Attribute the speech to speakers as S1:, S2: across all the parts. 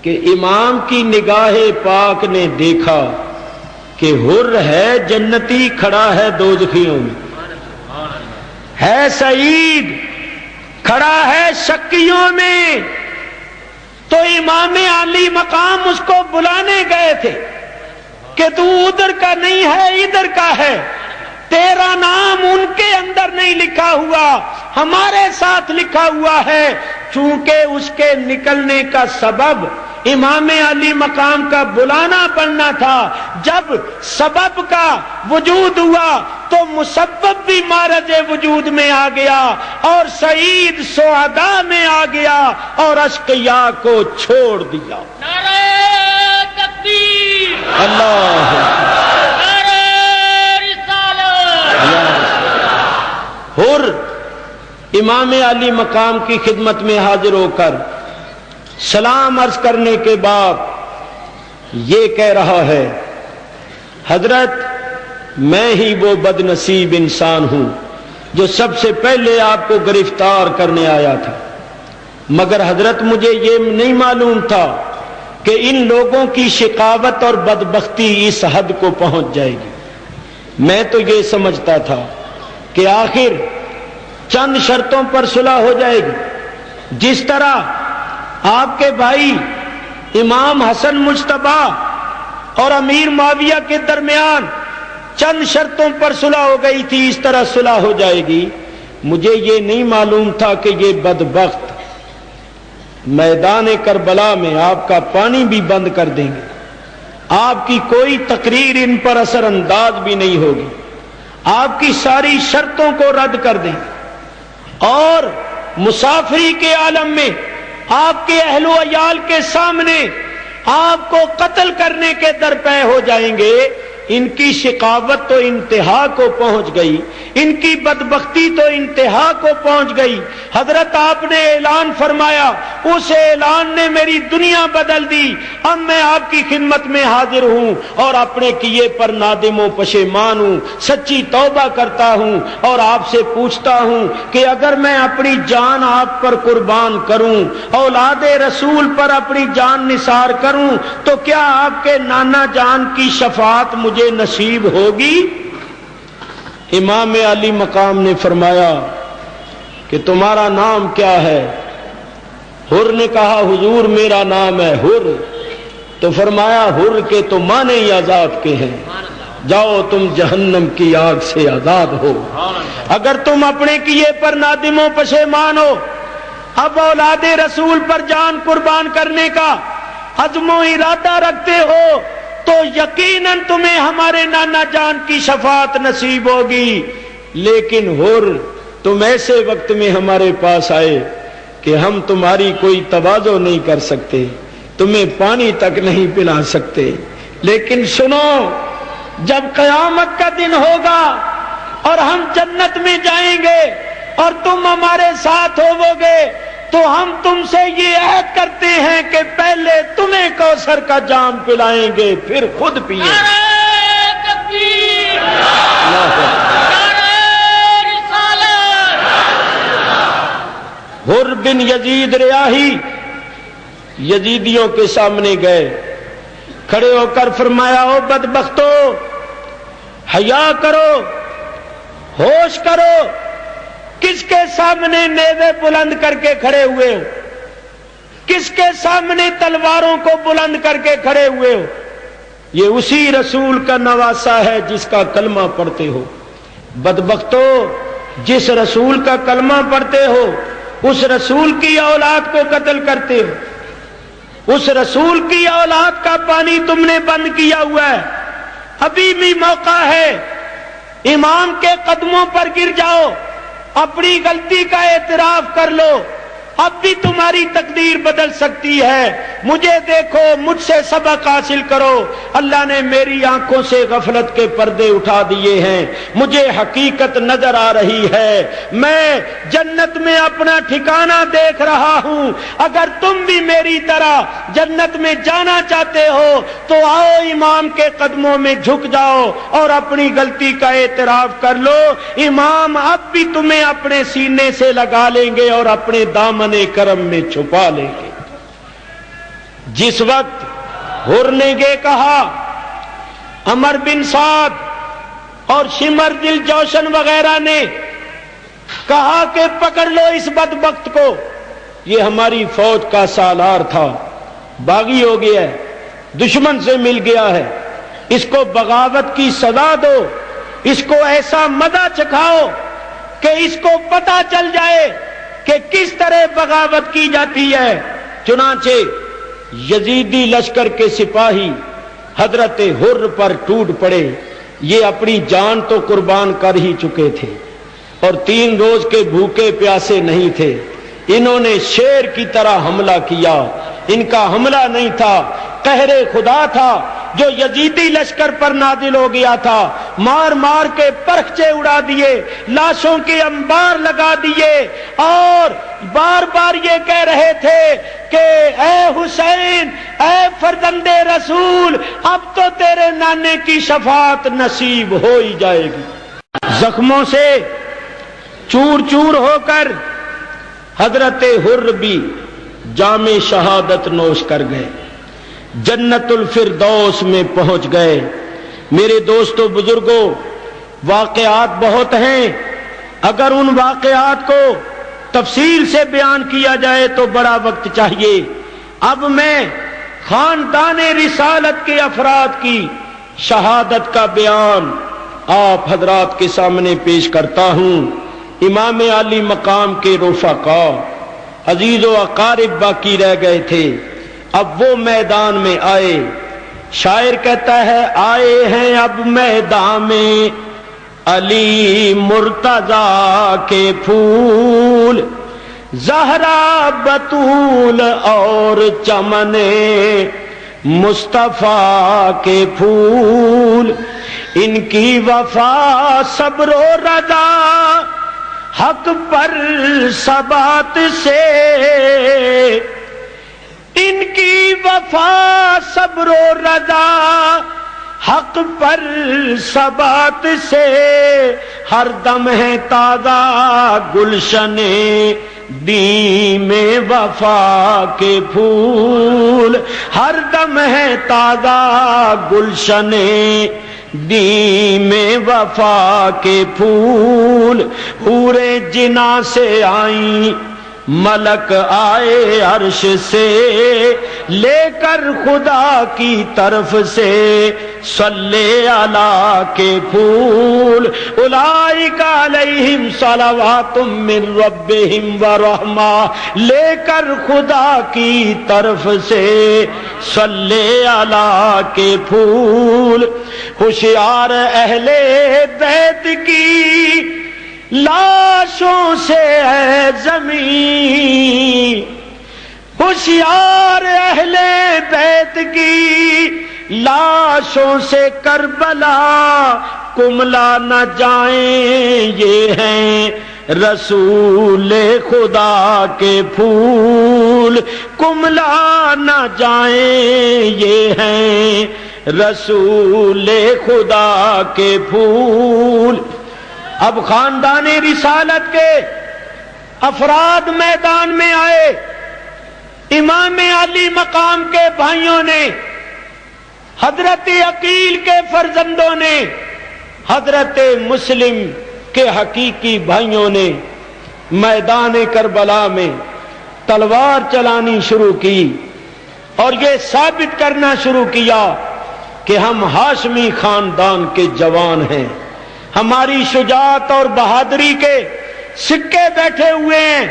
S1: کہ امام کی نگاہ پاک نے دیکھا کہ حر ہے جنتی کھڑا ہے دوزخیوں میں، ہے سعید کھڑا ہے شقیوں میں، تو امام علی مقام اس کو بلانے گئے تھے کہ تو ادھر کا نہیں ہے ادھر کا ہے، تیرا نام ان کے اندر نہیں لکھا ہوا، ہمارے ساتھ لکھا ہوا ہے۔ چونکہ اس کے نکلنے کا سبب امام علی مقام کا بلانا پڑنا تھا، جب سبب کا وجود ہوا تو مسبب بھی معرض وجود میں آ گیا اور سعید سعداء میں آ گیا اور اشقیاء کو چھوڑ دیا۔
S2: نعرہ تکبیر،
S1: اللہ
S2: نعرہ رسالت۔
S1: حر امام علی مقام کی خدمت میں حاضر ہو کر سلام عرض کرنے کے بعد یہ کہہ رہا ہے، حضرت میں ہی وہ بد نصیب انسان ہوں جو سب سے پہلے آپ کو گرفتار کرنے آیا تھا، مگر حضرت مجھے یہ نہیں معلوم تھا کہ ان لوگوں کی شقاوت اور بدبختی اس حد کو پہنچ جائے گی۔ میں تو یہ سمجھتا تھا کہ آخر چند شرطوں پر صلح ہو جائے گی، جس طرح آپ کے بھائی امام حسن مجتبی اور امیر معاویہ کے درمیان چند شرطوں پر صلح ہو گئی تھی، اس طرح صلح ہو جائے گی۔ مجھے یہ نہیں معلوم تھا کہ یہ بدبخت میدان کربلا میں آپ کا پانی بھی بند کر دیں گے، آپ کی کوئی تقریر ان پر اثر انداز بھی نہیں ہوگی، آپ کی ساری شرطوں کو رد کر دیں گے اور مسافری کے عالم میں آپ کے اہل و عیال کے سامنے آپ کو قتل کرنے کے درپے ہو جائیں گے۔ ان کی شقاوت تو انتہا کو پہنچ گئی، ان کی بدبختی تو انتہا کو پہنچ گئی۔ حضرت آپ نے اعلان فرمایا، اس اعلان نے میری دنیا بدل دی۔ اب میں آپ کی خدمت میں حاضر ہوں اور اپنے کیے پر نادم و پشیمان ہوں، سچی توبہ کرتا ہوں اور آپ سے پوچھتا ہوں کہ اگر میں اپنی جان آپ پر قربان کروں، اولاد رسول پر اپنی جان نثار کروں، تو کیا آپ کے نانا جان کی شفاعت مجھے نصیب ہوگی؟ امام علی مقام نے فرمایا کہ تمہارا نام کیا ہے؟ حر نے کہا حضور میرا نام ہے حر۔ تو فرمایا حر کے تو معنی ہی آزاد کے ہیں، جاؤ تم جہنم کی آگ سے آزاد ہو۔ اگر تم اپنے کیے پر نادم و پشیمان ہو، اب اولاد رسول پر جان قربان کرنے کا عزم و ارادہ رکھتے ہو، تو یقیناً تمہیں ہمارے نانا جان کی شفاعت نصیب ہوگی۔ لیکن حر تم ایسے وقت میں ہمارے پاس آئے کہ ہم تمہاری کوئی تواضع نہیں کر سکتے، تمہیں پانی تک نہیں پلا سکتے، لیکن سنو، جب قیامت کا دن ہوگا اور ہم جنت میں جائیں گے اور تم ہمارے ساتھ ہوو گے، تو ہم تم سے یہ عہد کرتے ہیں کہ پہلے تمہیں کوثر کا جام پلائیں گے، پھر خود پیئیں گے۔
S2: نعرہ تکبیر، نعرہ رسالت۔
S1: حر بن یزید ریاحی یزیدیوں کے سامنے گئے، کھڑے ہو کر فرمایا، او بدبختو، حیا کرو، ہوش کرو، کس کے سامنے نیزے بلند کر کے کھڑے ہوئے ہو؟ کس کے سامنے تلواروں کو بلند کر کے کھڑے ہوئے ہو؟ یہ اسی رسول کا نواسا ہے جس کا کلمہ پڑھتے ہو۔ بدبختو، جس رسول کا کلمہ پڑھتے ہو اس رسول کی اولاد کو قتل کرتے ہو، اس رسول کی اولاد کا پانی تم نے بند کیا ہوا ہے۔ ابھی بھی موقع ہے، امام کے قدموں پر گر جاؤ، اپنی غلطی کا اعتراف کر لو، اب بھی تمہاری تقدیر بدل سکتی ہے۔ مجھے دیکھو، مجھ سے سبق حاصل کرو۔ اللہ نے میری آنکھوں سے غفلت کے پردے اٹھا دیے ہیں، مجھے حقیقت نظر آ رہی ہے، میں جنت میں اپنا ٹھکانہ دیکھ رہا ہوں۔ اگر تم بھی میری طرح جنت میں جانا چاہتے ہو تو آؤ امام کے قدموں میں جھک جاؤ اور اپنی غلطی کا اعتراف کر لو۔ امام اب بھی تمہیں اپنے سینے سے لگا لیں گے اور اپنے دامن کرم میں چھپا لیں گے۔ جس وقت حر نے یہ کہا، عمر بن سعد اور شمر دل جوشن وغیرہ نے کہا کہ پکڑ لو اس بدبخت کو، یہ ہماری فوج کا سالار تھا، باغی ہو گیا ہے، دشمن سے مل گیا ہے، اس کو بغاوت کی سزا دو، اس کو ایسا مزہ چکھاؤ کہ اس کو پتہ چل جائے کہ کس طرح بغاوت کی جاتی ہے۔ چنانچہ یزیدی لشکر کے سپاہی حضرت حر پر ٹوٹ پڑے، یہ اپنی جان تو قربان کر ہی چکے تھے اور 3 روز کے بھوکے پیاسے نہیں تھے، انہوں نے شیر کی طرح حملہ کیا۔ ان کا حملہ نہیں تھا، قہر خدا تھا جو یزیدی لشکر پر نازل ہو گیا تھا، مار مار کے پرخچے اڑا دیے، لاشوں کے انبار لگا دیے اور بار بار یہ کہہ رہے تھے کہ اے حسین، اے فرزند رسول، اب تو تیرے نانے کی شفاعت نصیب ہو ہی جائے گی۔ زخموں سے چور چور ہو کر حضرت حر بھی جام شہادت نوش کر گئے، جنت الفردوس میں پہنچ گئے۔ میرے دوستو بزرگوں، واقعات بہت ہیں، اگر ان واقعات کو تفصیل سے بیان کیا جائے تو بڑا وقت چاہیے۔ اب میں خاندان رسالت کے افراد کی شہادت کا بیان آپ حضرات کے سامنے پیش کرتا ہوں۔ امام علی مقام کے رفقا، عزیز و اقارب باقی رہ گئے تھے، اب وہ میدان میں آئے۔ شاعر کہتا ہے، آئے ہیں اب میدان میں علی مرتضیٰ کے پھول، زہرا بطول اور چمن مصطفیٰ کے پھول، ان کی وفا صبر و رضا حق پر ثبات سے، ان کی وفا صبر و رضا حق پر ثبات سے، ہر دم ہے تازہ گلشن دی میں وفا کے پھول، ہر دم ہے تازہ گلشن دی میں وفا کے پھول، حوریں جنا سے آئیں ملک آئے عرش سے، لے کر خدا کی طرف سے صلی علی کے پھول، اولئک علیہم صلوات من ربہم ورحمہ، لے کر خدا کی طرف سے صلی علی کے پھول، ہوشیار اہل بیت کی لاشوں سے ہے زمین، ہوشیار اہل بیت کی لاشوں سے کربلا کملا نہ جائیں، یہ ہیں رسول خدا کے پھول، کملا نہ جائیں، یہ ہیں رسول خدا کے پھول۔ اب خاندان رسالت کے افراد میدان میں آئے، امام علی مقام کے بھائیوں نے، حضرت عقیل کے فرزندوں نے، حضرت مسلم کے حقیقی بھائیوں نے میدان کربلا میں تلوار چلانی شروع کی اور یہ ثابت کرنا شروع کیا کہ ہم ہاشمی خاندان کے جوان ہیں، ہماری شجاعت اور بہادری کے سکے بیٹھے ہوئے ہیں۔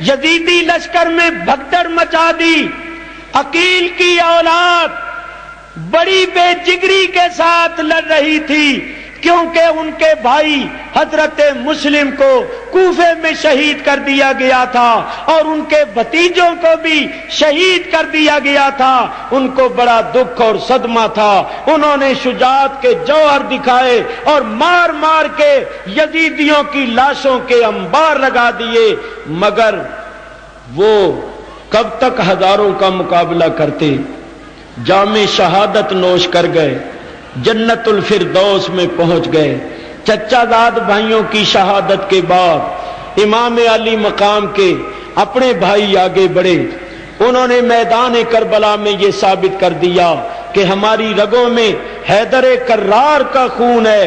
S1: یزیدی لشکر میں بھگدڑ مچا دی، عقیل کی اولاد بڑی بے جگری کے ساتھ لڑ رہی تھی، کیونکہ ان کے بھائی حضرت مسلم کو کوفے میں شہید کر دیا گیا تھا اور ان کے بھتیجوں کو بھی شہید کر دیا گیا تھا۔ ان کو بڑا دکھ اور صدمہ تھا، انہوں نے شجاعت کے جوہر دکھائے اور مار مار کے یزیدیوں کی لاشوں کے انبار لگا دیے، مگر وہ کب تک ہزاروں کا مقابلہ کرتے؟ جام شہادت نوش کر گئے، جنت الفردوس میں پہنچ گئے۔ چچا داد بھائیوں کی شہادت کے بعد امام علی مقام کے اپنے بھائی آگے بڑھے انہوں نے میدان کربلا میں یہ ثابت کر دیا کہ ہماری رگوں میں حیدر کرار کا خون ہے،